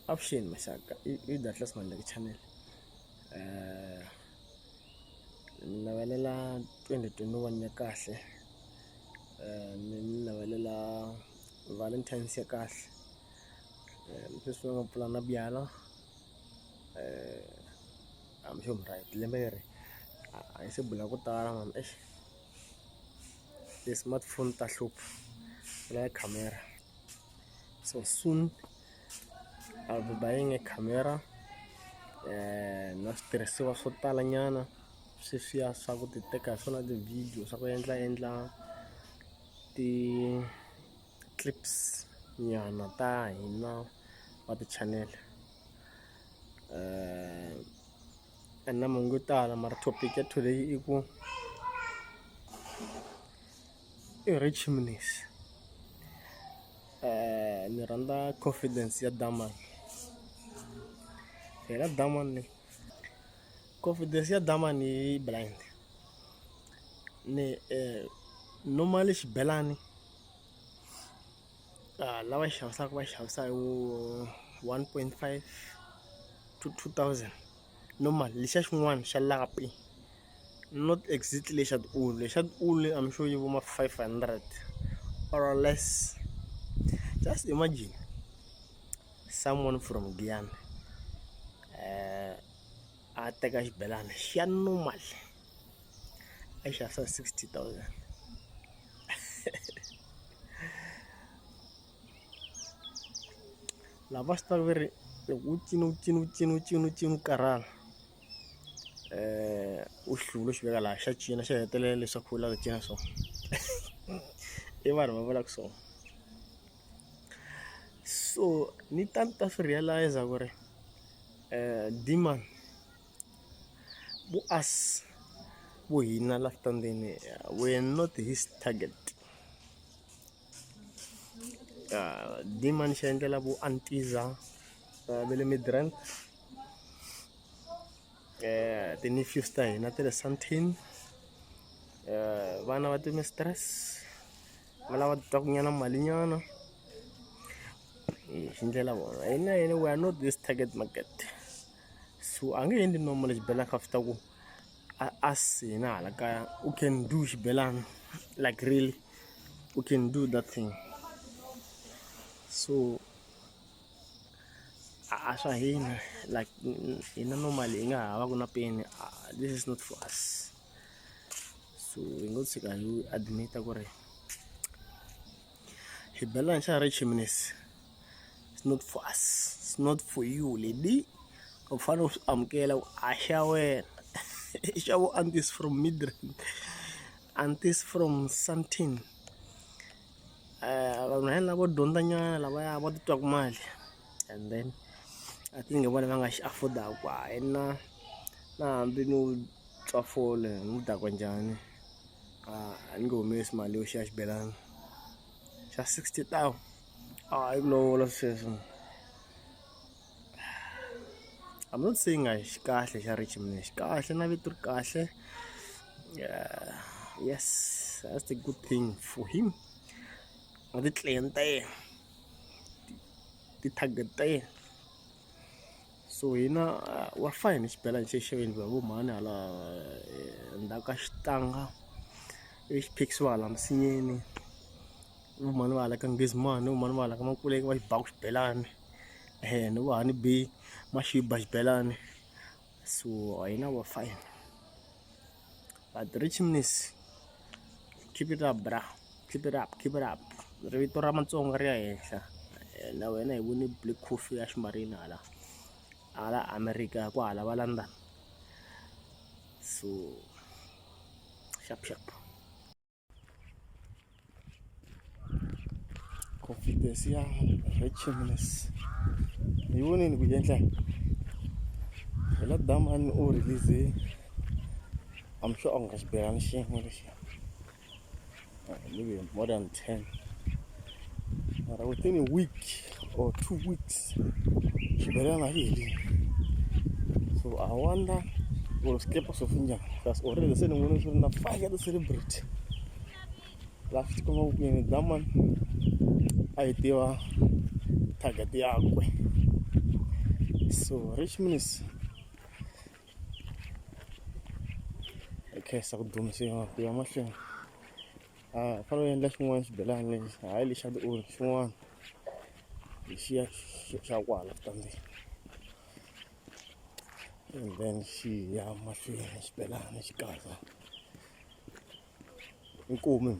Option mashaka I that last man like channel navelela 2021 ya kahle ni navelela Valentine's ya kahle leswi nga pulana byala I'm sure right lembe ri a se bula ku tala man the smartphone ta hlupha la camera so soon I'll be buying a camera na switirhisiwa swo tala nyana sweswiya swa ku ti teka swona ti-video swa ku endla ti-clips nyana ta hina wa ti-channel and na mangu tala mara topic ya today I ku rich mnisi ni rhandza confidence ya Daman era Daman ni confidence ya Daman yi blind ni normally xibelani lava xavisaka va xavisa hi 1.5 to 2,000 normal lexa xin'wana xa lapi not exactly lexa ulu I'm sure you want 500 or less. Just imagine someone from Guyana a teka xibelani xa normal a xavisa 60,000 lava swi tiva ri loko u cina karhala u hlula xi veka laha xa cina xi hetelela leswaku u lava ku cina so I vanhu va vulaka so so ni ta swi realize ku ri Daman bu us bu hina la standeni we're not his target Daman xi endlela vu antiza va le Midrand ti-nephews ta hina ti le Sandton vana va ti-mistress va lava titwaku nyana mali nyana hi ndlela vona hina we are not this target market so a nge endli normal xibelani kha fita ku us hina hala kaya u can do xibelani like really we can do that thing so a swa hina like hina normally hi nga havaku na peni this is not for us so hi ngo tshika hi admit ku ri xibelani xa rich mnisi it's not for us, it's not for you lady u fanele u swi amukela a xa wena I xa vo aunties from Midrand aunties from Sandton vanhu hina lavo dyondza nyana lavaya va titwaku mali and then I think vona va nga xi affordaku na hambi no twa fole ni dakwa njhani a ni nge humesi mali yo xa xibelani xa 60,000 I lovola sweswo I'm not saying a xi kahle xa rich mnisi xi kahle na vito ri kahle yes that's the good thing for him na ti-client ta yena ti-target ta yena so hina wa fine xibelani xi xaveni va vo mhani hala ndzhaku ka xitanga i xi phikisiwa hala misinyeni vo mhani va hala ka ngezimani vo mhani va hala ka Makuleke va xi baku xibelani ni vo hani B ma xi ba xibelani so hina wa fine but rich mnisi keep it up bra keep it up rito ra Matsonga ri ya henhla na wena hi vone black coffee ya ximarina hala America ku hala va London so sharp confidence ya rich mnisi hi voneni ku endla hi la Daman u release I'm sure on xibelani xin'we lexi maybe more than 10 mara within a week or 2 weeks xibelani a xi helini so I wonder will skip us of njhani because already se ni vone swi ri na faka to celebrate laha swi tikomba ku yini Daman a hi tiva target yakwe So rich mnisi hi khensa ku dumisiwa ku ya mahlweni fanele u endla xin'wana xibelani lexi hayi lexi xa tioli xin'wana lexiya xa kwala kutambeni and then xi ya mahlweni xibelani xi kahle inkomu.